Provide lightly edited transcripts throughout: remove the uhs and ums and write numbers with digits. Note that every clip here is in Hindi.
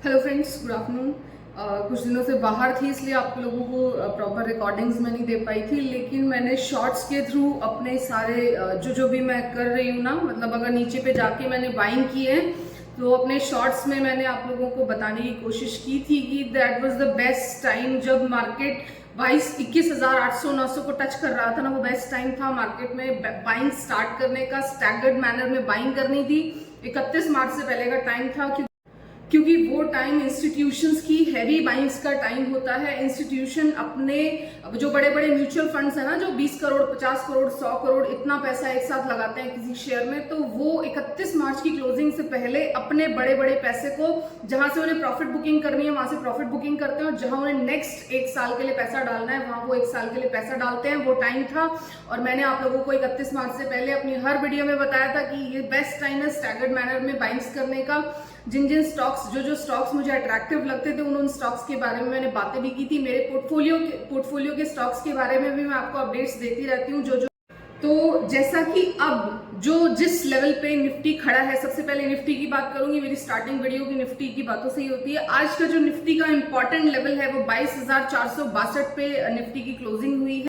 Hello friends, good afternoon. कुछ दिनों से बाहर थी इसलिए आप लोगों को प्रॉपर रिकॉर्डिंग्स में नहीं दे पाई थी, लेकिन मैंने शॉर्ट्स के थ्रू अपने सारे जो भी मैं कर रही हूँ ना, मतलब अगर नीचे पे जाके मैंने बाइंग की है तो अपने शॉर्ट्स में मैंने आप लोगों को बताने की कोशिश की थी कि that was the best time जब मार्केट 21,800-900 को टच कर रहा था ना। वो बेस्ट टाइम था मार्केट में बाइंग स्टार्ट करने का, स्टैगर्ड मैनर में बाइंग करनी थी। 31 मार्च से पहले का टाइम था क्योंकि वो टाइम इंस्टीट्यूशंस की हैवी बाइंग्स का टाइम होता है। इंस्टीट्यूशन अपने जो बड़े बड़े म्यूचुअल फंड्स है ना, जो 20 करोड़ 50 करोड़ 100 करोड़ इतना पैसा एक साथ लगाते हैं किसी शेयर में, तो वो 31 मार्च की क्लोजिंग से पहले अपने बड़े बड़े पैसे को, जहां से उन्हें प्रॉफिट बुकिंग करनी है वहां से प्रॉफिट बुकिंग करते हैं, और जहां उन्हें नेक्स्ट एक साल के लिए पैसा डालना है वहां वो एक साल के लिए पैसा डालते हैं। वो टाइम था और मैंने आप लोगों को 31 मार्च से पहले अपनी हर वीडियो में बताया था कि ये बेस्ट टाइम है स्टैगर्ड मैनर में बाइंग्स करने का। जिन स्टॉक्स जो स्टॉक्स मुझे अट्रैक्टिव लगते थे उन स्टॉक्स के बारे में मैंने बातें भी की थी। मेरे पोर्टफोलियो के स्टॉक्स के बारे में भी मैं आपको अपडेट्स देती रहती हूँ। तो जैसा कि अब जिस लेवल पे निफ्टी खड़ा है, सबसे पहले निफ्टी की बात करूंगी। मेरी स्टार्टिंग वीडियो की निफ्टी की बातों से ही होती है। आज का जो निफ्टी का इंपॉर्टेंट लेवल है वो 22,462 पे निफ्टी की क्लोजिंग हुई है।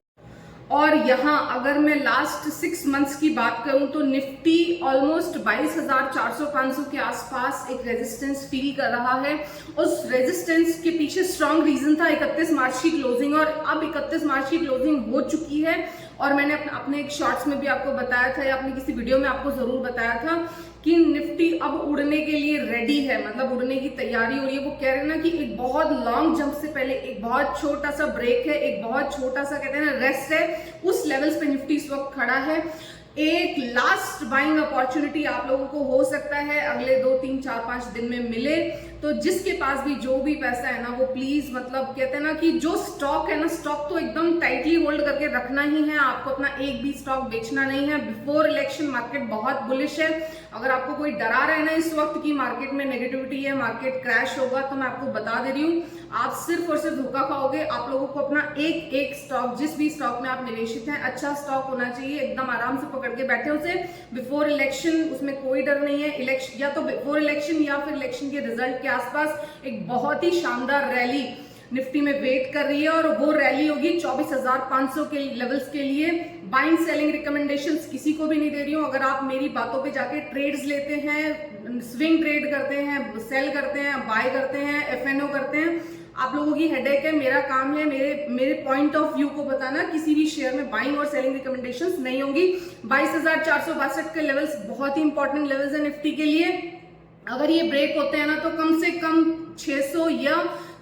और यहाँ अगर मैं लास्ट 6 मंथ्स की बात करूं तो निफ्टी ऑलमोस्ट 22,400-500 के आसपास एक रेजिस्टेंस फील कर रहा है। उस रेजिस्टेंस के पीछे स्ट्रॉन्ग रीजन था 31 मार्च की क्लोजिंग, और अब 31 मार्च की क्लोजिंग हो चुकी है। और मैंने अपने एक शॉर्ट्स में भी आपको बताया था या अपनी किसी वीडियो में आपको जरूर बताया था कि निफ्टी अब उड़ने के लिए रेडी है, मतलब उड़ने की तैयारी हो रही है। वो कह रहे हैं ना कि एक बहुत लॉन्ग जंप से पहले एक बहुत छोटा सा ब्रेक है, एक बहुत छोटा सा कहते हैं ना रेस्ट है, उस लेवल्स पे निफ्टी इस वक्त खड़ा है। एक लास्ट बाइंग अपॉर्चुनिटी आप लोगों को हो सकता है अगले 2 3 4 5 दिन में मिले। तो जिसके पास भी जो भी पैसा है ना, वो प्लीज, मतलब कहते हैं ना कि जो स्टॉक है ना, स्टॉक तो एकदम टाइटली होल्ड करके रखना ही है। आपको अपना एक भी स्टॉक बेचना नहीं है। बिफोर इलेक्शन मार्केट बहुत बुलिश है। अगर आपको कोई डरा रहा है ना इस वक्त की मार्केट में नेगेटिविटी है, मार्केट क्रैश होगा, तो मैं आपको बता दे रही हूँ, आप सिर्फ और सिर्फ धोखा खाओगे। आप लोगों को अपना एक स्टॉक, जिस भी स्टॉक में आप निवेशित हैं, अच्छा स्टॉक होना चाहिए, एकदम आराम से पकड़ के बैठे उसे बिफोर इलेक्शन। उसमें कोई डर नहीं है। इलेक्शन या तो बिफोर इलेक्शन या फिर इलेक्शन के रिजल्ट के आसपास एक बहुत ही शानदार रैली निफ्टी में वेट कर रही है, और वो रैली होगी 24,500 के लेवल्स के लिए। बाइंग सेलिंग रिकमेंडेशंस किसी को भी नहीं दे रही हूँ। अगर आप मेरी बातों पे जाके ट्रेड्स लेते हैं, स्विंग ट्रेड करते हैं, सेल करते हैं, बाय करते हैं, एफएनओ करते हैं, आप लोगों की हेडेक है। मेरा काम है मेरे पॉइंट ऑफ व्यू को बताना। किसी भी शेयर में बाइंग और सेलिंग रिकमेंडेशंस नहीं होंगी। 22,462 के लेवल्स बहुत ही इंपॉर्टेंट लेवल्स है निफ्टी के लिए। अगर ये ब्रेक होते हैं ना तो कम से कम 600 या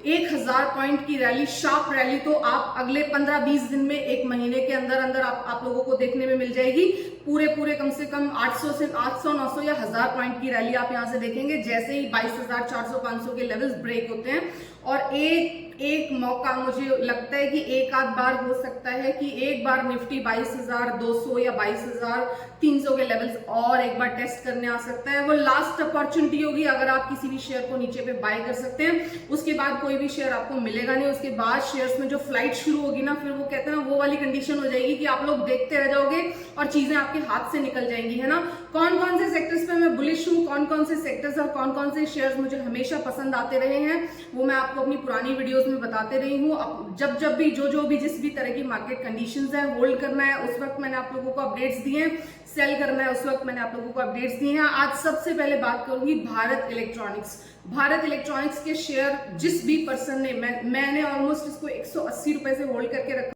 1,000 पॉइंट की रैली, शार्प रैली, तो आप अगले 15-20 दिन में, एक महीने के अंदर अंदर आप लोगों को देखने में मिल जाएगी। पूरे कम से कम 800 900 या 1,000 पॉइंट की रैली आप यहां से देखेंगे जैसे ही 22,400-500 के लेवल्स ब्रेक होते हैं। और एक मौका मुझे लगता है कि एक आध बार हो सकता है कि एक बार निफ्टी 22,200 या 22,300 के लेवल्स और एक बार टेस्ट करने आ सकता है। वो लास्ट अपॉर्चुनिटी होगी अगर आप किसी भी शेयर को नीचे पे बाय कर सकते हैं। उसके बाद कोई भी शेयर आपको मिलेगा नहीं। उसके बाद शेयर्स में जो फ्लाइट शुरू होगी ना, फिर वो कहते हैं ना, वो वाली कंडीशन हो जाएगी कि आप लोग देखते रह जाओगे और चीजें आपके हाथ से निकल जाएंगी, है ना। कौन कौन से सेक्टर्स पे मैं बुलिश हूँ, कौन कौन से सेक्टर्स और कौन कौन से शेयर्स मुझे हमेशा पसंद आते रहे हैं, वो मैं आपको अपनी पुरानी वीडियोस में बताते रही हूँ। अब जब भी जो भी जिस भी तरह की मार्केट कंडीशंस है, होल्ड करना है उस वक्त मैंने आप लोगों को अपडेट्स दिए हैं, सेल करना है उस वक्त मैंने आप लोगों को अपडेट्स दिए हैं। आज सबसे पहले बात करूंगी भारत इलेक्ट्रॉनिक्स। भारत इलेक्ट्रॉनिक्स के शेयर जिस भी पर्सन ने, मैंने ऑलमोस्ट इसको 180 रुपए से होल्ड करके रखा।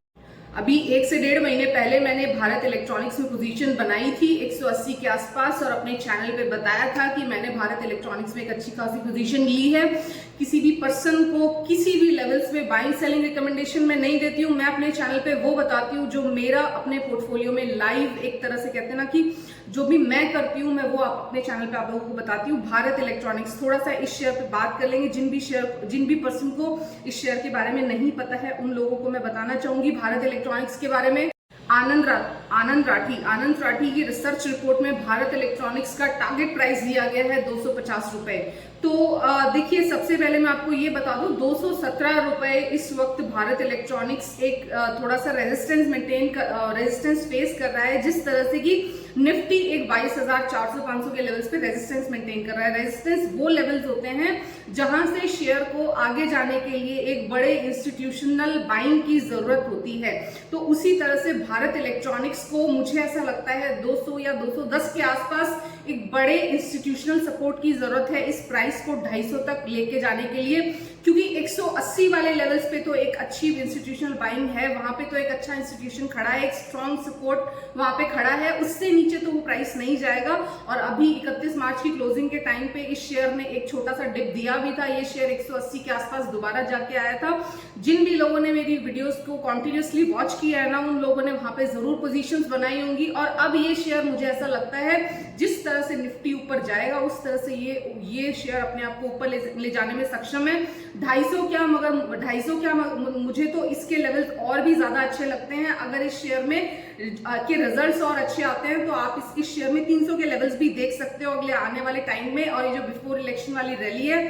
अभी 1 से 1.5 महीने पहले मैंने भारत इलेक्ट्रॉनिक्स में पोजीशन बनाई थी 180 के आसपास, और अपने चैनल पे बताया था कि मैंने भारत इलेक्ट्रॉनिक्स में एक अच्छी खासी पोजीशन ली है। किसी भी पर्सन को किसी भी लेवल्स पे बाइंग सेलिंग रिकमेंडेशन मैं नहीं देती हूँ। मैं अपने चैनल पे वो बताती हूँ जो मेरा अपने पोर्टफोलियो में लाइव, एक तरह से कहते हैं ना कि जो भी मैं करती हूँ मैं वो अपने चैनल पे आप लोगों को बताती हूँ। भारत इलेक्ट्रॉनिक्स, थोड़ा सा इस शेयर पे बात कर लेंगे। जिन भी पर्सन को इस शेयर के बारे में नहीं पता है उन लोगों को मैं बताना चाहूंगी भारत इलेक्ट्रॉनिक्स के बारे में। आनंद राठी की रिसर्च रिपोर्ट में भारत इलेक्ट्रॉनिक्स का टारगेट प्राइस दिया गया है 250 रुपए। तो देखिए, सबसे पहले मैं आपको ये बता दूं, 217 रुपए इस वक्त भारत इलेक्ट्रॉनिक्स एक थोड़ा सा रेजिस्टेंस फेस कर रहा है। जिस तरह से कि निफ्टी एक 22,400-500 के लेवल्स पे रेजिस्टेंस मेंटेन कर रहा है। रेजिस्टेंस वो लेवल्स होते हैं जहां से शेयर को आगे जाने के लिए एक बड़े इंस्टीट्यूशनल बाइंग की जरूरत होती है। तो उसी तरह से भारत इलेक्ट्रॉनिक्स को मुझे ऐसा लगता है 200 या 210 के आसपास एक बड़े इंस्टीट्यूशनल सपोर्ट की जरूरत है इस प्राइस को 250 तक लेके जाने के लिए, क्योंकि 180 वाले लेवल्स पे तो एक अच्छी इंस्टीट्यूशनल बाइंग है, वहां पे तो एक अच्छा इंस्टीट्यूशन खड़ा है, एक स्ट्रॉन्ग सपोर्ट वहां पे खड़ा है। उससे नीचे तो वो प्राइस नहीं जाएगा। और अभी 31 मार्च की क्लोजिंग के टाइम पे इस शेयर ने एक छोटा सा डिप दिया भी था। ये शेयर 180 के आसपास दोबारा जाके आया था। जिन भी लोगों ने मेरी वीडियोस को कॉन्टिन्यूसली वॉच किया है ना, उन लोगों ने वहां पे जरूर पोजीशंस बनाई होंगी। और अब ये शेयर मुझे ऐसा लगता है जिस तरह से निफ्टी ऊपर जाएगा उस तरह से ये शेयर अपने आप को ऊपर ले जाने में सक्षम है। 250 क्या, मगर 250 क्या, मुझे तो इसके लेवल्स और भी ज्यादा अच्छे लगते हैं। अगर इस शेयर में के रिजल्ट्स और अच्छे आते हैं तो आप इसकी शेयर में 300 के लेवल्स भी देख सकते हो अगले आने वाले टाइम में। और ये जो बिफोर इलेक्शन वाली रैली है,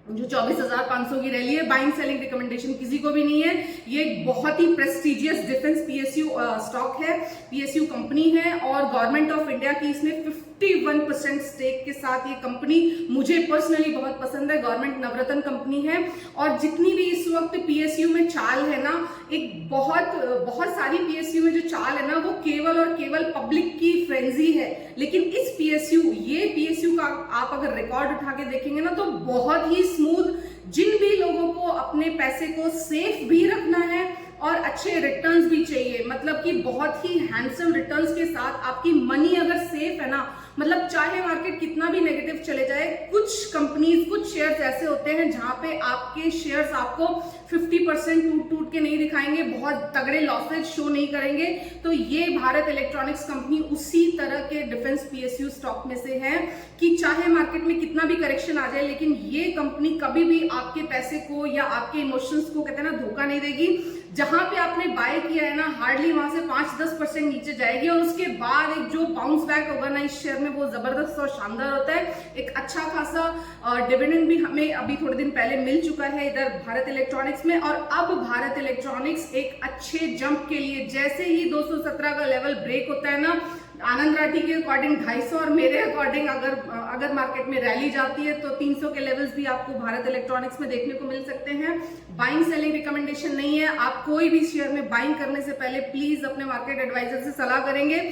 जो 24,500 की रैली है, बाइंग सेलिंग रिकमेंडेशन किसी को भी नहीं है। ये एक बहुत ही प्रेस्टिजियस डिफेंस पीएसयू स्टॉक है, पीएसयू कंपनी है और गवर्नमेंट ऑफ इंडिया की इसमें 51% स्टेक के साथ ये कंपनी मुझे पर्सनली बहुत पसंद है। गवर्नमेंट नवरत्न कंपनी है और जितनी भी इस वक्त पीएसयू में चाल है ना, एक बहुत सारी पीएसयू में जो चाल है ना, वो केवल और केवल पब्लिक की फ्रेंजी है। लेकिन इस ये पीएसयू का आप अगर रिकॉर्ड उठा के देखेंगे ना, तो बहुत ही स्मूथ, जिन भी लोगों को अपने पैसे को सेफ भी रखना है और अच्छे रिटर्न्स भी चाहिए, मतलब कि बहुत ही हैंडसम रिटर्न्स के साथ आपकी मनी अगर सेफ है ना, मतलब चाहे मार्केट कितना भी नेगेटिव चले जाए, कुछ कंपनीज, कुछ शेयर्स ऐसे होते हैं जहां पे आपके शेयर्स आपको 50% टूट के नहीं दिखाएंगे, बहुत तगड़े लॉसेज शो नहीं करेंगे। तो ये भारत इलेक्ट्रॉनिक्स कंपनी उसी तरह के डिफेंस पीएसयू स्टॉक में से है कि चाहे मार्केट में कितना भी करेक्शन आ जाए, लेकिन ये कंपनी कभी भी आपके पैसे को या आपके इमोशंस को, कहते हैं ना, धोखा नहीं देगी। जहां पे आपने बाय किया है ना, हार्डली वहां से 5-10% नीचे जाएगी और उसके बाद एक जो बाउंस बैक होगा ना इस शेयर में, वो जबरदस्त और शानदार होता है। एक अच्छा खासा डिविडेंड भी हमें अभी थोड़े दिन पहले मिल चुका है इधर भारत इलेक्ट्रॉनिक्स में। और अब भारत इलेक्ट्रॉनिक्स एक अच्छे जंप के लिए, जैसे ही 217 का लेवल ब्रेक होता है ना, आनंद राठी के अकॉर्डिंग 250 और मेरे अकॉर्डिंग अगर मार्केट में रैली जाती है तो 300 के लेवल्स भी आपको भारत इलेक्ट्रॉनिक्स में देखने को मिल सकते हैं। बाइंग सेलिंग रिकमेंडेशन नहीं है। आप कोई भी शेयर में बाइंग करने से पहले प्लीज अपने मार्केट एडवाइजर से सलाह करेंगे।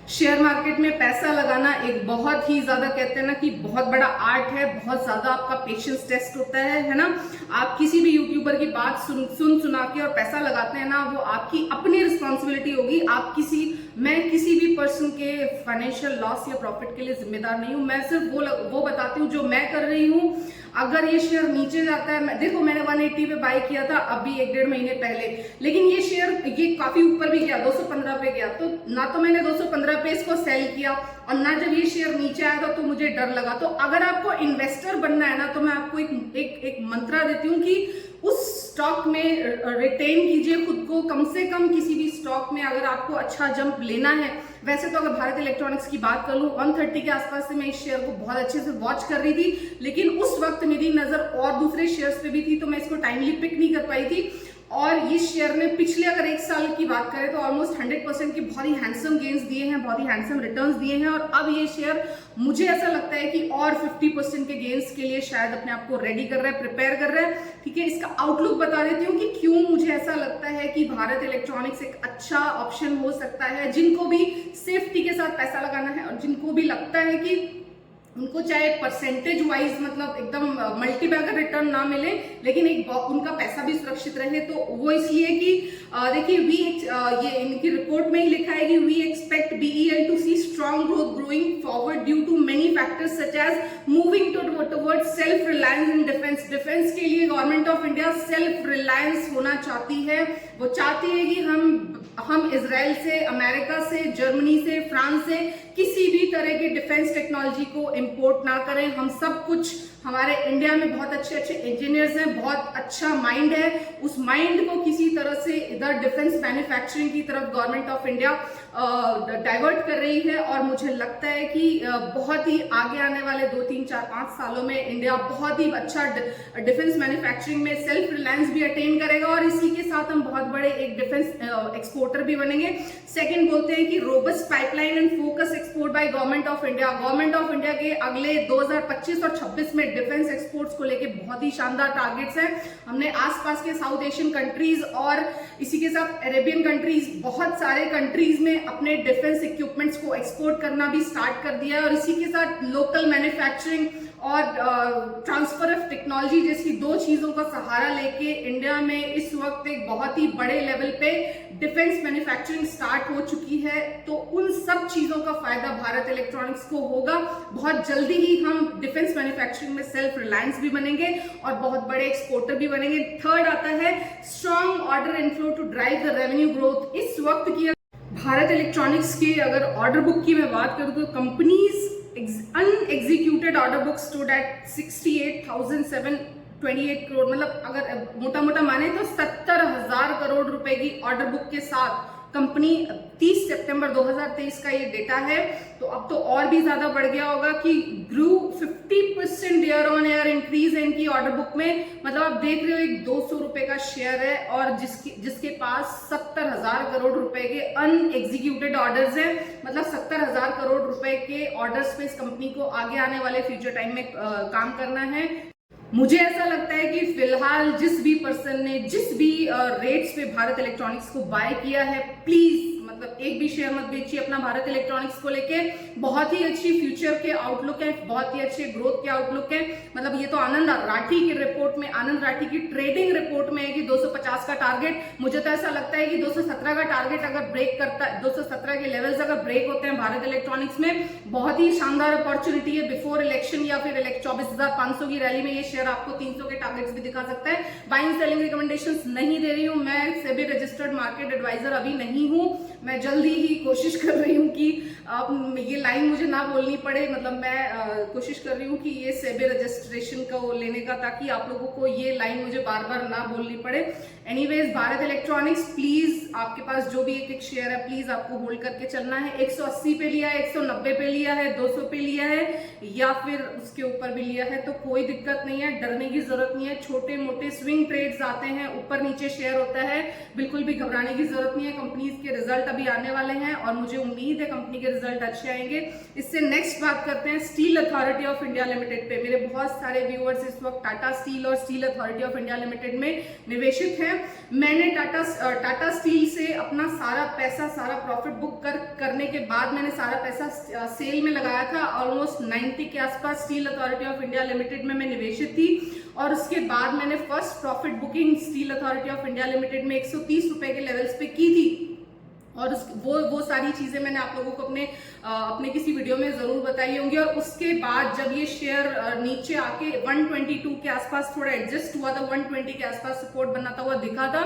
शेयर मार्केट में पैसा लगाना एक बहुत ही ज्यादा, कहते हैं ना कि बहुत बड़ा आर्ट है, बहुत ज्यादा आपका पेशेंस टेस्ट होता है ना। आप किसी भी यूट्यूबर की बात सुना के और पैसा लगाते हैं ना, वो आपकी अपनी रिस्पॉन्सिबिलिटी होगी। मैं किसी भी पर्सन के फाइनेंशियल लॉस या प्रॉफिट के लिए जिम्मेदार नहीं हूं। मैं सिर्फ वो बताती हूँ जो मैं कर रही हूँ। अगर ये शेयर नीचे जाता है, देखो मैंने 180 पे बाय किया था अभी 1-1.5 महीने पहले, लेकिन ये काफी ऊपर भी गया, 215 पे गया, तो ना तो मैंने 215 पे इसको सेल किया और ना जब ये शेयर नीचे आया था तो मुझे डर लगा। तो अगर आपको इन्वेस्टर बनना है ना, तो मैं आपको एक मंत्रा देती हूँ कि उस स्टॉक में रिटेन कीजिए खुद को, कम से कम किसी भी स्टॉक में अगर आपको अच्छा जंप लेना है। वैसे तो अगर भारत इलेक्ट्रॉनिक्स की बात कर लूं, 130 के आसपास से मैं इस शेयर को बहुत अच्छे से वॉच कर रही थी, लेकिन उस वक्त मेरी नजर और दूसरे शेयर्स पे भी थी, तो मैं इसको टाइमली पिक नहीं कर पाई थी। और इस शेयर ने पिछले अगर 1 साल की बात करें तो ऑलमोस्ट 100% की बहुत ही हैंडसम गेन्स दिए हैं, बहुत ही हैंडसम रिटर्न्स दिए हैं। और अब ये शेयर मुझे ऐसा लगता है कि और 50% के गेन्स के लिए शायद अपने आप को रेडी कर रहा है, प्रिपेयर कर रहा है। ठीक है, इसका आउटलुक बता देती हूँ कि क्यों मुझे ऐसा लगता है कि भारत इलेक्ट्रॉनिक्स एक अच्छा ऑप्शन हो सकता है। जिनको भी सेफ्टी के साथ पैसा लगाना है और जिनको भी लगता है कि उनको चाहे परसेंटेज वाइज, मतलब एकदम मल्टीबैगर रिटर्न ना मिले, लेकिन एक उनका पैसा भी सुरक्षित रहे, तो वो इसलिए कि देखिए ये इनकी रिपोर्ट में ही लिखा है कि we expect BEL to see strong growth growing forward due to many factors such as moving towards self reliance in defence. Defence के लिए government of India self reliance होना चाहती है। वो चाहती है कि हम इजराइल से, अमेरिका से, जर्मनी से, फ्रांस से किसी भी तरह की डिफेंस टेक्नोलॉजी को इंपोर्ट ना करें। हम सब कुछ हमारे इंडिया में बहुत अच्छे अच्छे इंजीनियर्स हैं, बहुत अच्छा माइंड है। उस माइंड को किसी तरह से इधर डिफेंस मैन्युफैक्चरिंग की तरफ गवर्नमेंट ऑफ इंडिया डाइवर्ट कर रही है, और मुझे लगता है कि बहुत ही आगे आने वाले 2, 3, 4, 5 सालों में इंडिया बहुत ही अच्छा डिफेंस मैन्युफैक्चरिंग में सेल्फ रिलायंस भी अटेन करेगा, और इसी के साथ हम बहुत बड़े एक डिफेंस एक्सपोर्टर भी बनेंगे। सेकंड बोलते हैं कि robust pipeline and focus export by government of India. Government of India के अगले 2025 और 26 में डिफेंस एक्सपोर्ट्स को लेके बहुत ही शानदार टारगेट्स हैं। हमने आसपास के साउथ एशियन कंट्रीज और इसी के साथ अरेबियन कंट्रीज, बहुत सारे कंट्रीज में अपने डिफेंस इक्विपमेंट्स को एक्सपोर्ट करना भी स्टार्ट कर दिया है, और इसी के साथ लोकल मैन्युफैक्चरिंग और ट्रांसफर ऑफ टेक्नोलॉजी जैसी 2 चीजों का सहारा लेके इंडिया में इस वक्त एक बहुत ही बड़े लेवल पे डिफेंस मैन्युफैक्चरिंग स्टार्ट हो चुकी है। तो उन सब चीजों का फायदा भारत इलेक्ट्रॉनिक्स को होगा। बहुत जल्दी ही हम डिफेंस मैन्युफैक्चरिंग में सेल्फ रिलायंस भी बनेंगे और बहुत बड़े एक्सपोर्टर भी बनेंगे। थर्ड आता है strong order inflow to drive the revenue growth. इस वक्त की भारत इलेक्ट्रॉनिक्स के अगर ऑर्डर बुक की मैं बात करूं तो companies unexecuted order book stood at 68,728 crore, मतलब अगर मोटा मोटा माने तो 70,000 करोड़ रुपए की ऑर्डर बुक के साथ कंपनी 30 सितंबर 2023 का ये डेटा है। तो अब तो और भी ज्यादा बढ़ गया होगा कि ग्रू 50% ईयर ऑन ईयर इंक्रीज है इनकी ऑर्डर बुक में। मतलब आप देख रहे हो एक 200 रुपए का शेयर है, और जिसके पास 70,000 करोड़ रुपए के अनएग्जीक्यूटेड ऑर्डर्स हैं। मतलब 70,000 करोड़ रुपए के ऑर्डर्स पे इस कंपनी को आगे आने वाले फ्यूचर टाइम में काम करना है। मुझे ऐसा लगता है कि फिलहाल जिस भी पर्सन ने जिस भी रेट्स पे भारत इलेक्ट्रॉनिक्स को बाय किया है, प्लीज मतलब एक भी शेयर मत बेचिए अपना भारत इलेक्ट्रॉनिक्स को लेके। बहुत ही अच्छी फ्यूचर के आउटलुक है, बहुत ही अच्छे ग्रोथ के आउटलुक है। मतलब ये तो आनंद राठी की रिपोर्ट में, आनंद राठी की ट्रेडिंग रिपोर्ट में है कि 250 का टारगेट। मुझे तो ऐसा लगता है कि 217 का टारगेट अगर ब्रेक करता है, 217 के लेवल्स अगर ब्रेक होते हैं भारत इलेक्ट्रॉनिक्स में, बहुत ही शानदार अपॉर्चुनिटी है बिफोर इलेक्शन या फिर 24,500 की रैली में ये शेयर आपको 300 के टारगेट्स भी दिखा सकता है। बाइंग सेलिंग रिकमेंडेशंस नहीं दे रही हूं मैं, सेबी रजिस्टर्ड मार्केट एडवाइजर अभी नहीं हूं। मैं जल्दी ही कोशिश कर रही हूँ कि ये लाइन मुझे ना बोलनी पड़े। मतलब मैं कोशिश कर रही हूँ कि ये सेबी रजिस्ट्रेशन को लेने का, ताकि आप लोगों को ये लाइन मुझे बार बार ना बोलनी पड़े। एनीवेज भारत इलेक्ट्रॉनिक्स प्लीज, आपके पास जो भी एक शेयर है प्लीज आपको होल्ड करके चलना है। 180 पे लिया है, 190 पे लिया है, 200 पे लिया है या फिर उसके ऊपर भी लिया है तो कोई दिक्कत नहीं है, डरने की जरूरत नहीं है। छोटे मोटे स्विंग ट्रेड्स आते हैं, ऊपर नीचे शेयर होता है, बिल्कुल भी घबराने की जरूरत नहीं है। कंपनीज के रिजल्ट अभी आने वाले हैं और मुझे उम्मीद है कंपनी के रिजल्ट अच्छे आएंगे। इससे नेक्स्ट बात करते हैं steel authority of India limited पे। मेरे बहुत सारे व्यूअर्स इस वक्त टाटा स्टील और steel authority of India limited में निवेशित हैं। मैंने टाटा स्टील से अपना सारा पैसा, सारा प्रॉफिट बुक करने के बाद मैंने सारा पैसा सेल में लगाया था। ऑलमोस्ट 90 के आसपास steel authority of India limited में मैं निवेशित थी, और उसके बाद मैंने first profit booking steel authority of India limited में 130 रुपए के लेवल्स पे की थी। और वो सारी चीजें मैंने आप लोगों को अपने किसी वीडियो में जरूर बताई होंगी। और उसके बाद जब ये शेयर नीचे आके 122 के आसपास थोड़ा एडजस्ट हुआ था, 120 के आसपास सपोर्ट बनाता हुआ दिखा था,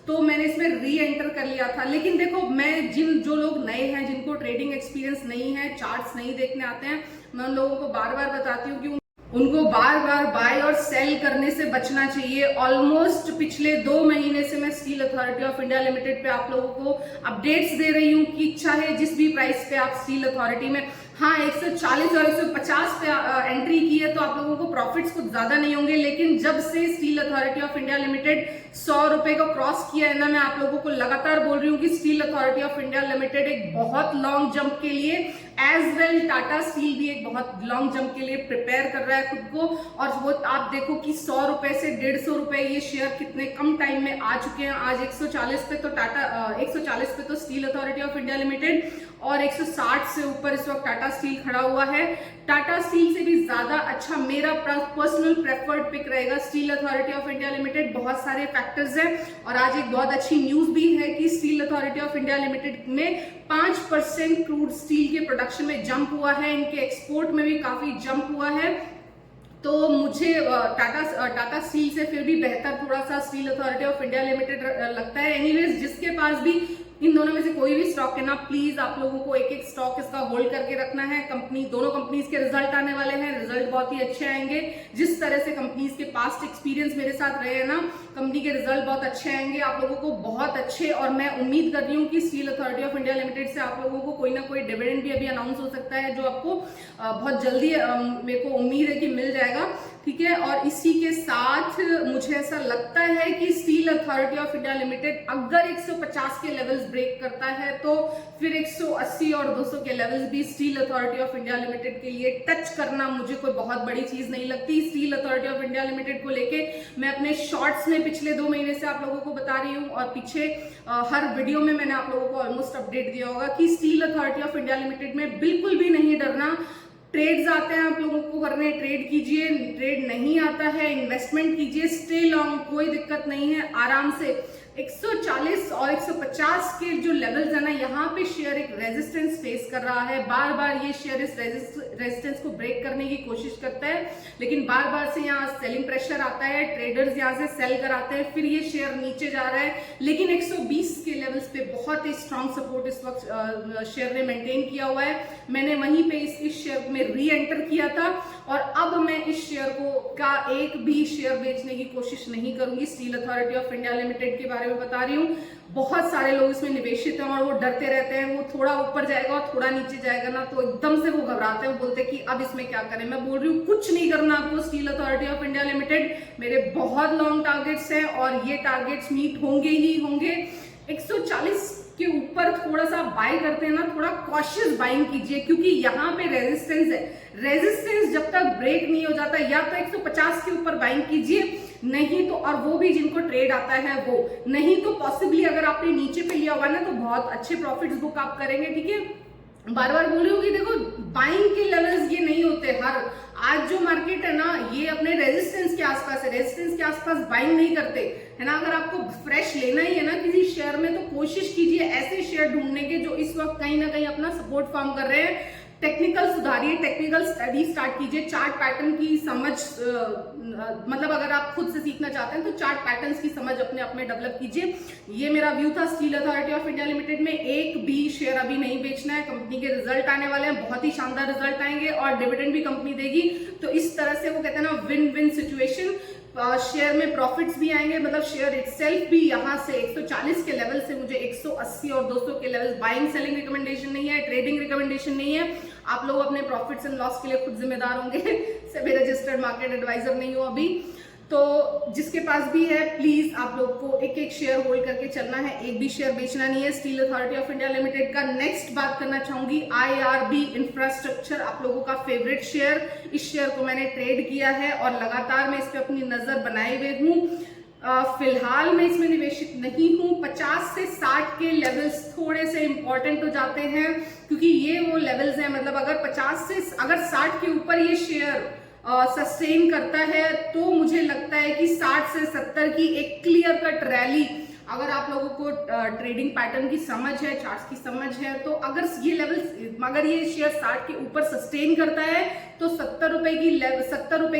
तो मैंने इसमें री एंटर कर लिया था। लेकिन देखो, मैं जो लोग नए हैं, जिनको ट्रेडिंग एक्सपीरियंस नहीं है, चार्ट्स नहीं देखने आते हैं, मैं उन लोगों को बार बार बताती हूँ कि उनको बार बार बाय और सेल करने से बचना चाहिए। ऑलमोस्ट पिछले 2 महीने से मैं steel authority of India limited पे आप लोगों को अपडेट्स दे रही हूँ कि चाहे जिस भी प्राइस पे आप स्टील अथॉरिटी में, हाँ 140 और 150 पे एंट्री की है तो आप लोगों को प्रॉफिट्स कुछ ज्यादा नहीं होंगे। लेकिन जब से steel authority of India limited 100 रुपए को क्रॉस किया है ना, मैं आप लोगों को लगातार बोल रही हूँ कि steel authority of India limited एक बहुत लॉन्ग जंप के लिए, एज वेल टाटा स्टील भी एक बहुत लॉन्ग जंप के लिए प्रिपेयर कर रहा है खुद को। और वो आप देखो कि 100 रुपए से 150 रुपए ये शेयर कितने कम टाइम में आ चुके हैं। आज 140 पे तो 140 पे तो steel authority of India limited, और 160 से ऊपर इस वक्त टाटा स्टील खड़ा हुआ है। टाटा स्टील से भी ज्यादा अच्छा मेरा पर्सनल प्रेफर्ड पिक रहेगा steel authority of India limited. बहुत सारे फैक्टर्स हैं, और आज एक बहुत अच्छी न्यूज भी है कि steel authority of India limited में 5% क्रूड स्टील के प्रोडक्शन में जंप हुआ है, इनके एक्सपोर्ट में भी काफी जंप हुआ है। तो मुझे टाटा स्टील से फिर भी बेहतर थोड़ा सा steel authority of India limited लगता है। एनीवेज, जिसके पास भी इन दोनों में से कोई भी स्टॉक है ना, प्लीज आप लोगों को एक एक स्टॉक इसका होल्ड करके रखना है। दोनों कंपनीज के रिजल्ट आने वाले हैं, रिजल्ट बहुत ही अच्छे आएंगे। जिस तरह से कंपनीज के पास्ट एक्सपीरियंस मेरे साथ रहे हैं ना, कंपनी के रिजल्ट बहुत अच्छे आएंगे आप लोगों को, बहुत अच्छे। और मैं उम्मीद कर रही हूँ कि steel authority of India limited से आप लोगों को कोई ना कोई डिविडेंड भी अभी अनाउंस हो सकता है, जो आपको बहुत जल्दी मेरे को उम्मीद है कि मिल जाएगा, ठीक है। और इसी के साथ मुझे ऐसा लगता है कि steel authority of India limited अगर 150 के लेवल्स ब्रेक करता है तो फिर 180 और 200 के लेवल्स भी steel authority of India limited के लिए टच करना मुझे कोई बहुत बड़ी चीज नहीं लगती। Steel authority of India limited को लेके मैं अपने शॉर्ट्स में पिछले 2 महीने से आप लोगों को बता रही हूँ, और पीछे हर वीडियो में मैंने आप लोगों को ऑलमोस्ट अपडेट दिया होगा कि steel authority of India limited में बिल्कुल भी नहीं डरना। ट्रेड्स आते हैं आप लोगों को करने, ट्रेड कीजिए, ट्रेड नहीं आता है इन्वेस्टमेंट कीजिए, स्टे लॉन्ग, कोई दिक्कत नहीं है, आराम से। 140 और 150 के जो लेवल्स है ना, यहाँ पे शेयर एक रेजिस्टेंस फेस कर रहा है। बार बार ये शेयर इस रेजिस्टेंस को ब्रेक करने की कोशिश करता है, लेकिन बार बार से यहाँ सेलिंग प्रेशर आता है, ट्रेडर्स यहाँ से सेल कराते हैं, फिर ये शेयर नीचे जा रहा है। लेकिन 120 के लेवल्स पे बहुत ही स्ट्रॉन्ग सपोर्ट इस वक्त शेयर ने मेंटेन किया हुआ है। मैंने वहीं पे इस शेयर में री एंटर किया था, और अब मैं इस शेयर का एक भी शेयर बेचने की कोशिश नहीं करूंगी। Steel authority of India limited के बारे में बता रही हूँ, बहुत सारे लोग इसमें निवेशित हैं और वो डरते रहते हैं, वो थोड़ा ऊपर जाएगा और थोड़ा नीचे जाएगा ना तो एकदम से वो घबराते हैं, वो बोलते हैं कि अब इसमें क्या करें। मैं बोल रही हूँ कुछ नहीं करना आपको। Steel authority of India limited, मेरे बहुत लॉन्ग टारगेट्स हैं और ये टारगेट्स मीट होंगे ही होंगे। 140 के ऊपर थोड़ा सा बाय करते हैं ना, थोड़ा कॉशियस बाइंग कीजिए, क्योंकि यहाँ पे रेजिस्टेंस है। रेजिस्टेंस जब तक ब्रेक नहीं हो जाता, या तो 150 के ऊपर बाइंग कीजिए, नहीं तो, और वो भी जिनको ट्रेड आता है वो, नहीं तो पॉसिबली अगर आपने नीचे पे लिया हुआ ना तो बहुत अच्छे प्रॉफिट्स बुक आप करेंगे, ठीक है। बार बार बोल रही हूँ कि देखो, बाइंग के लेवल्स ये नहीं होते। आज जो मार्केट है ना, ये अपने रेजिस्टेंस के आसपास है, रेजिस्टेंस के आसपास बाइंग नहीं करते है ना। अगर आपको फ्रेश लेना ही है ना किसी शेयर में, तो कोशिश कीजिए ऐसे शेयर ढूंढने के जो इस वक्त कहीं ना कहीं अपना सपोर्ट फॉर्म कर रहे हैं। टेक्निकल सुधारिए, टेक्निकल स्टडी स्टार्ट कीजिए, चार्ट पैटर्न की समझ, मतलब अगर आप खुद से सीखना चाहते हैं तो चार्ट पैटर्न्स की समझ अपने आप में डेवलप कीजिए। ये मेरा व्यू था steel authority of India limited में। एक भी शेयर अभी नहीं बेचना है। कंपनी के रिजल्ट आने वाले हैं, बहुत ही शानदार रिजल्ट आएंगे और डिविडेंड भी कंपनी देगी, तो इस तरह से वो कहते हैं ना, विन विन सिचुएशन। शेयर में प्रॉफिट्स भी आएंगे, मतलब शेयर इटसेल्फ भी यहाँ से 140 के लेवल से मुझे 180 और 200 के लेवल बाइंग सेलिंग रिकमेंडेशन नहीं है, ट्रेडिंग रिकमेंडेशन नहीं है। आप लोग अपने प्रॉफिट्स एंड लॉस के लिए खुद जिम्मेदार होंगे। सेबी रजिस्टर्ड मार्केट एडवाइजर नहीं हो अभी, तो जिसके पास भी है प्लीज आप लोग को एक एक शेयर होल्ड करके चलना है, एक भी शेयर बेचना नहीं है steel authority of India limited का। नेक्स्ट बात करना चाहूंगी IRB इंफ्रास्ट्रक्चर, आप लोगों का फेवरेट शेयर। इस शेयर को मैंने ट्रेड किया है और लगातार मैं इस पे अपनी नजर बनाए हुए हूँ। फिलहाल मैं इसमें निवेशित नहीं हूँ। 50 से 60 के लेवल्स थोड़े से इंपॉर्टेंट हो जाते हैं, क्योंकि ये वो लेवल्स हैं, मतलब अगर 60 के ऊपर ये शेयर सस्टेन करता है तो मुझे लगता है कि 60 से 70 की एक क्लियर कट रैली, अगर आप लोगों को ट्रेडिंग पैटर्न की समझ है, चार्ट्स की समझ है, तो अगर ये शेयर 60 के ऊपर सस्टेन करता है तो 70 रुपए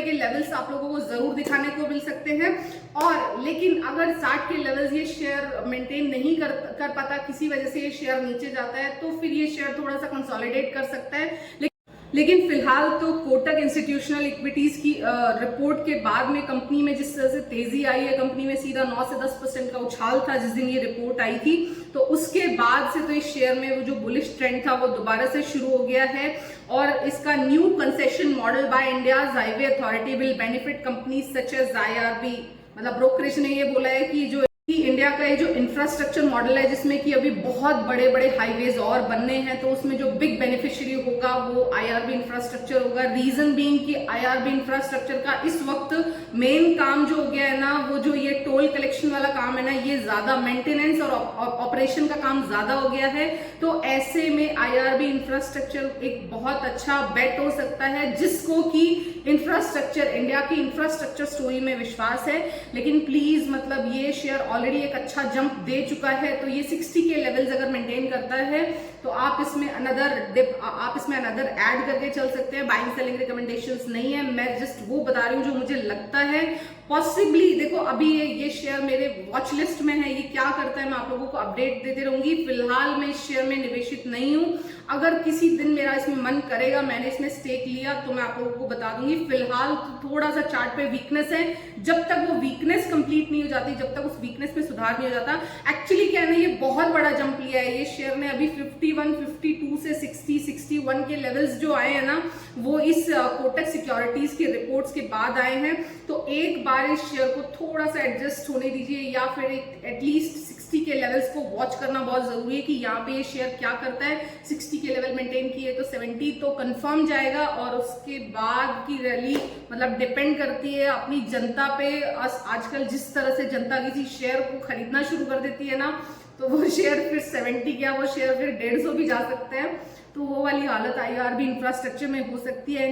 के लेवल्स आप लोगों को जरूर दिखाने को मिल सकते हैं। और लेकिन अगर 60 के लेवल्स ये शेयर मेंटेन नहीं कर पाता, किसी वजह से ये शेयर नीचे जाता है, तो फिर ये शेयर थोड़ा सा कंसोलिडेट कर सकता है। लेकिन फिलहाल तो कोटक इंस्टीट्यूशनल इक्विटीज की रिपोर्ट के बाद में कंपनी में जिस तरह से तेजी आई है, कंपनी में सीधा 9 से 10% का उछाल था जिस दिन ये रिपोर्ट आई थी, तो उसके बाद से तो इस शेयर में वो जो बुलिश ट्रेंड था वो दोबारा से शुरू हो गया है। और इसका new concession model by India's highway authority will benefit companies such as IRB, मतलब ब्रोकरेज ने ये बोला है कि जो इंडिया का ये जो इंफ्रास्ट्रक्चर मॉडल है, जिसमें कि अभी बहुत बड़े बड़े हाईवेज और बनने हैं, तो उसमें जो बिग बेनिफिशियरी होगा वो IRB इंफ्रास्ट्रक्चर होगा। रीजन बीइंग कि IRB इंफ्रास्ट्रक्चर का इस वक्त मेन काम जो हो गया है ना, वो जो ये टोल कलेक्शन वाला काम है ना, ये ज्यादा मेंटेनेंस और ऑपरेशन का काम ज्यादा हो गया है। तो ऐसे में IRB इंफ्रास्ट्रक्चर एक बहुत अच्छा बेट हो सकता है, जिसको कि इंफ्रास्ट्रक्चर, इंडिया की इंफ्रास्ट्रक्चर स्टोरी में विश्वास है। लेकिन प्लीज मतलब ये शेयर ऑलरेडी एक अच्छा जंप दे चुका है, तो ये 60 के लेवल्स अगर मेंटेन करता है तो आप इसमें अनदर ऐड करके चल सकते हैं। बाइंग सेलिंग रिकमेंडेशंस नहीं है, मैं जस्ट वो बता रही हूँ जो मुझे लगता है पॉसिबली। देखो अभी ये शेयर मेरे वॉच लिस्ट में है, ये क्या करता है मैं आप लोगों को अपडेट देते रहूंगी। फिलहाल मैं इस शेयर में निवेशित नहीं हूँ, अगर किसी दिन मेरा इसमें मन करेगा, मैंने इसमें स्टेक लिया तो मैं आप लोगों को बता दूंगी। फिलहाल तो थोड़ा सा चार्ट पे वीकनेस है, जब तक वो वीकनेस कंप्लीट नहीं हो जाती, जब तक उस वीकनेस में सुधार नहीं हो जाता। एक्चुअली क्या है ना, ये बहुत बड़ा जंप लिया है ये शेयर ने, अभी 51, 52 से 60, 61 के लेवल्स जो आए हैं ना, वो इस कोटक सिक्योरिटीज के रिपोर्ट्स के बाद आए हैं। तो एक बार इस शेयर को थोड़ा सा एडजस्ट होने दीजिए, या फिर एटलीस्ट 60 के लेवल्स को वॉच करना बहुत जरूरी है कि यहाँ पे ये शेयर क्या करता है। 60 के लेवल मेंटेन किए तो 70 तो कंफर्म जाएगा, और उसके बाद की रैली मतलब डिपेंड करती है अपनी जनता पे। आजकल जिस तरह से जनता किसी शेयर को खरीदना शुरू कर देती है ना, तो वो शेयर फिर 70 क्या, वो शेयर फिर 150 भी जा सकते हैं। तो वो वाली हालत IRB इंफ्रास्ट्रक्चर में हो सकती है।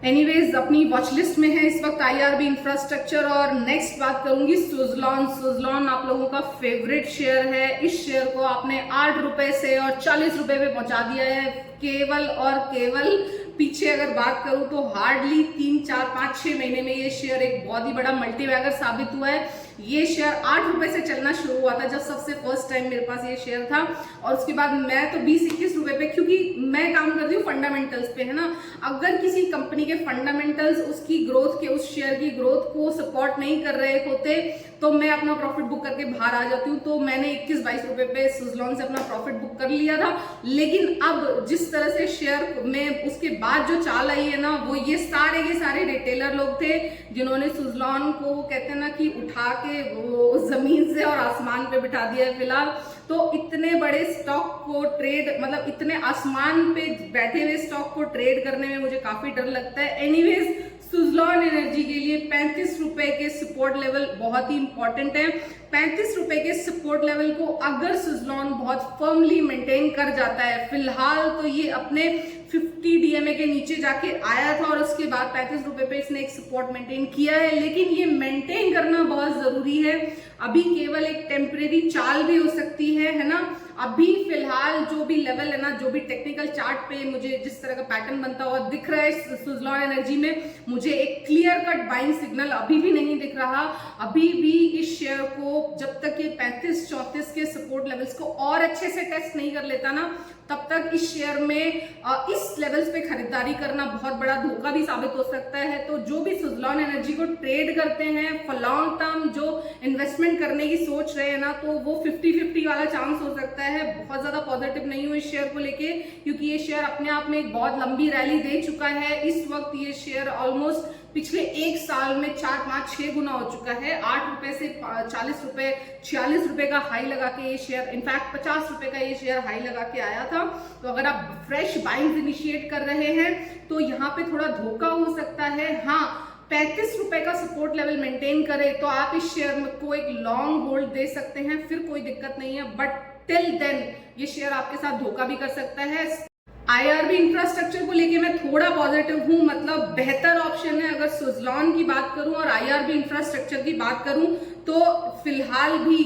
एनीवेज अपनी वॉच लिस्ट में है इस वक्त IRB इंफ्रास्ट्रक्चर। और नेक्स्ट बात करूंगी सुजलॉन आप लोगों का फेवरेट शेयर है। इस शेयर को आपने 8 रुपए से और 40 रुपए पे पहुंचा दिया है, केवल और केवल। पीछे अगर बात करूं तो हार्डली 3, 4, 5, 6 महीने में ये शेयर एक बहुत ही बड़ा मल्टीबैगर साबित हुआ है। ये शेयर 8 रुपए से चलना शुरू हुआ था जब सबसे फर्स्ट टाइम मेरे पास ये शेयर था, और उसके बाद मैं तो 20-21 रुपए पे, क्योंकि मैं काम करती हूँ फंडामेंटल्स पे, है ना। अगर किसी कंपनी के फंडामेंटल्स उसकी ग्रोथ के, उस शेयर की ग्रोथ को सपोर्ट नहीं कर रहे होते, तो मैं अपना प्रॉफिट बुक करके बाहर आ जाती हूँ। तो मैंने 21-22 रुपए पे सुजलॉन से अपना प्रॉफिट बुक कर लिया था। लेकिन अब जिस तरह से शेयर में उसके बाद जो चाल आई है ना, वो ये सारे के सारे रिटेलर लोग थे जिन्होंने सुजलॉन को, कहते हैं ना कि उठा के वो जमीन से और आसमान पे बिठा दिया है फिलहाल। तो इतने बड़े स्टॉक को ट्रेड, मतलब इतने आसमान पे बैठे हुए स्टॉक को ट्रेड करने में मुझे काफी डर लगता है। एनीवेज सुजलॉन एनर्जी के लिए 35 रुपए के सपोर्ट लेवल बहुत ही इंपॉर्टेंट है। 35 रुपए के सपोर्ट लेवल को अगर सुजलॉन बहुत फर्मली मेंटेन कर जाता है, फिलहाल तो ये अपने 50 DMA के नीचे जाके आया था, और उसके बाद 35 रुपए पे इसने एक सपोर्ट मेंटेन किया है। लेकिन ये मेंटेन करना बहुत जरूरी है। अभी केवल एक टेम्परेरी चाल भी हो सकती है ना। अभी फिलहाल जो भी लेवल है ना, जो भी टेक्निकल चार्ट पे मुझे जिस तरह का पैटर्न बनता हुआ दिख रहा है सुजलॉन एनर्जी में, मुझे एक क्लियर कट बाइंग सिग्नल अभी भी नहीं दिख रहा। अभी भी इस शेयर को जब तक ये 35-34 के सपोर्ट लेवल्स को और अच्छे से टेस्ट नहीं कर लेता ना, तब तक इस शेयर में इस लेवल्स पे खरीदारी करना बहुत बड़ा धोखा भी साबित हो सकता है। तो जो भी सुजलॉन एनर्जी को ट्रेड करते हैं, फॉर लॉन्ग टर्म जो इन्वेस्टमेंट करने की सोच रहे हैं ना, तो वो 50-50 वाला चांस हो सकता है। बहुत ज्यादा पॉजिटिव नहीं हूँ इस शेयर को लेके, क्योंकि ये शेयर अपने आप में एक बहुत लंबी रैली दे चुका है। इस वक्त ये शेयर ऑलमोस्ट पिछले एक साल में 4, 5, 6 गुना हो चुका है। 8 रुपए से 40 रुपए, 46 रुपए का हाई लगा के ये शेयर, इनफैक्ट 50 रुपए का ये शेयर हाई लगा के आया था। तो अगर आप फ्रेश बाइंग इनिशिएट कर रहे हैं तो यहाँ पे थोड़ा धोखा हो सकता है। हाँ, 35 रुपए का सपोर्ट लेवल मेंटेन करे तो आप इस शेयर को एक लॉन्ग होल्ड दे सकते हैं, फिर कोई दिक्कत नहीं है। बट टिल देन ये शेयर आपके साथ धोखा भी कर सकता है। IRB इंफ्रास्ट्रक्चर को लेके मैं थोड़ा पॉजिटिव हूँ, मतलब बेहतर ऑप्शन है। अगर सुजलॉन की बात करूं और IRB इंफ्रास्ट्रक्चर की बात करूं तो फिलहाल भी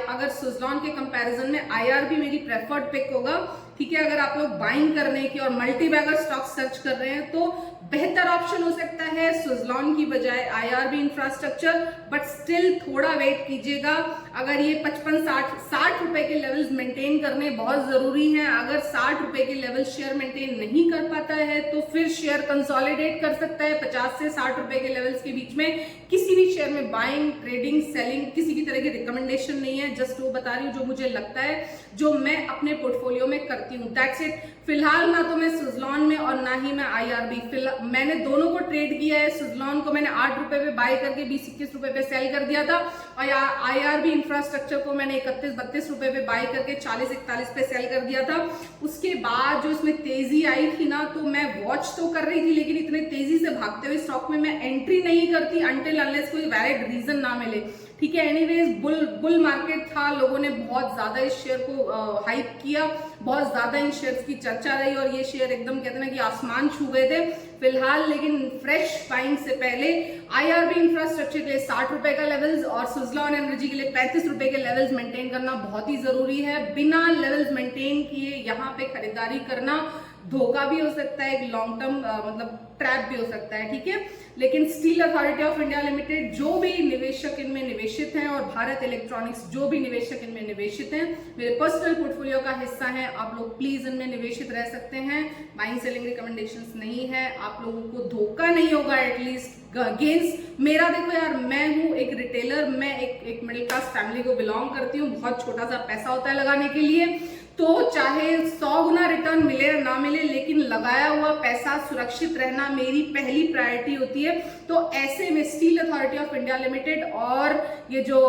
अगर सुजलॉन के कंपैरिजन में IRB मेरी प्रेफर्ड पिक होगा। ठीक है, अगर आप लोग बाइंग करने की और मल्टीबैगर स्टॉक सर्च कर रहे हैं तो बेहतर ऑप्शन हो सकता है सुजलॉन की बजाय IRB इंफ्रास्ट्रक्चर। बट स्टिल थोड़ा वेट कीजिएगा। अगर ये 55-60 रुपए के लेवल्स मेंटेन करने बहुत जरूरी हैं। अगर 60 रुपए के लेवल शेयर मेंटेन नहीं कर पाता है तो फिर शेयर कंसोलिडेट कर सकता है 50 से 60 रुपए के लेवल्स के बीच में। किसी भी शेयर में बाइंग, ट्रेडिंग, सेलिंग किसी की तरह की रिकमेंडेशन नहीं है, जस्ट वो बता रही हूँ जो मुझे लगता है, जो मैं अपने पोर्टफोलियो में करती हूँ, दैट्स इट। फिलहाल ना तो मैं सुजलॉन में और ना ही मैं IRB, मैंने दोनों को ट्रेड किया है। सुजलॉन को मैंने 8 रुपए पे बाय करके 20-21 रुपए पे सेल कर दिया था, और IRB इंफ्रास्ट्रक्चर को मैंने 31-32 रुपए पे बाय करके 40-41 पे सेल कर दिया था। उसके बाद जो इसमें तेजी आई थी ना, तो मैं वॉच तो कर रही थी, लेकिन इतने तेजी से भागते हुए स्टॉक में मैं एंट्री नहीं करती अनटिल अनलेस कोई वैलिड रीजन ना मिले। ठीक है, एनीवेज बुल मार्केट था, लोगों ने बहुत ज्यादा इस शेयर को हाइप किया, बहुत ज्यादा इन शेयर्स की चर्चा रही और ये शेयर एकदम कहते हैं ना कि आसमान छू गए थे फिलहाल। लेकिन फ्रेश बाइंग से पहले IRB इंफ्रास्ट्रक्चर के लिए 60 रुपए का लेवल्स और सुजलॉन एनर्जी के लिए 35 रुपए के लेवल्स मेंटेन करना बहुत ही जरूरी है। बिना लेवल्स मेंटेन किए यहाँ पे खरीदारी करना धोखा भी हो सकता है, एक लॉन्ग टर्म मतलब ट्रैप भी हो सकता है, ठीक है। लेकिन steel authority of India limited जो भी निवेशक इनमें निवेशित हैं और भारत इलेक्ट्रॉनिक्स जो भी निवेशक इनमें निवेशित हैं, मेरे पर्सनल पोर्टफोलियो का हिस्सा है। आप लोग प्लीज इनमें निवेशित रह सकते हैं। बाइंग सेलिंग रिकमेंडेशंस नहीं है, आप लोगों को धोखा नहीं होगा एटलीस्ट गेंस। मेरा देखो यार, मैं हूं एक रिटेलर, मैं एक मिडिल क्लास फैमिली को बिलोंग करती हूँ, बहुत छोटा सा पैसा होता है लगाने के लिए, तो चाहे 100 गुना रिटर्न मिले या ना मिले, लेकिन लगाया हुआ पैसा सुरक्षित रहना मेरी पहली प्रायोरिटी होती है। तो ऐसे में steel authority of India limited और ये जो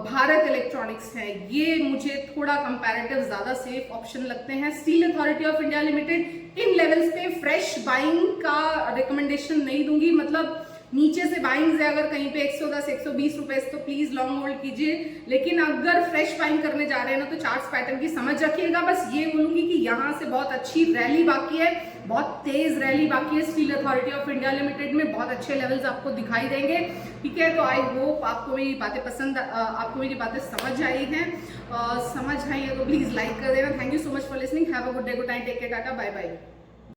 भारत इलेक्ट्रॉनिक्स है, ये मुझे थोड़ा कंपैरेटिव ज्यादा सेफ ऑप्शन लगते हैं। Steel authority of India limited in levels पे फ्रेश बाइंग का रिकमेंडेशन नहीं दूंगी, मतलब नीचे से बाइंग है अगर कहीं पे 110 120 रुपए तो प्लीज लॉन्ग होल्ड कीजिए। लेकिन अगर फ्रेश बाइंग करने जा रहे हैं ना तो चार्ट्स पैटर्न की समझ रखिएगा। बस ये बोलूंगी कि यहाँ से बहुत अच्छी रैली बाकी है, बहुत तेज रैली बाकी है। Steel authority of India limited में बहुत अच्छे लेवल्स आपको दिखाई देंगे, ठीक है। तो आई होप आपको मेरी बातें पसंद, आपको मेरी बातें समझ आई हैं। समझ आई है तो प्लीज लाइक कर देना। Thank you so much for listening. Have a good day, good night, take care, टाटा, बाय बाय।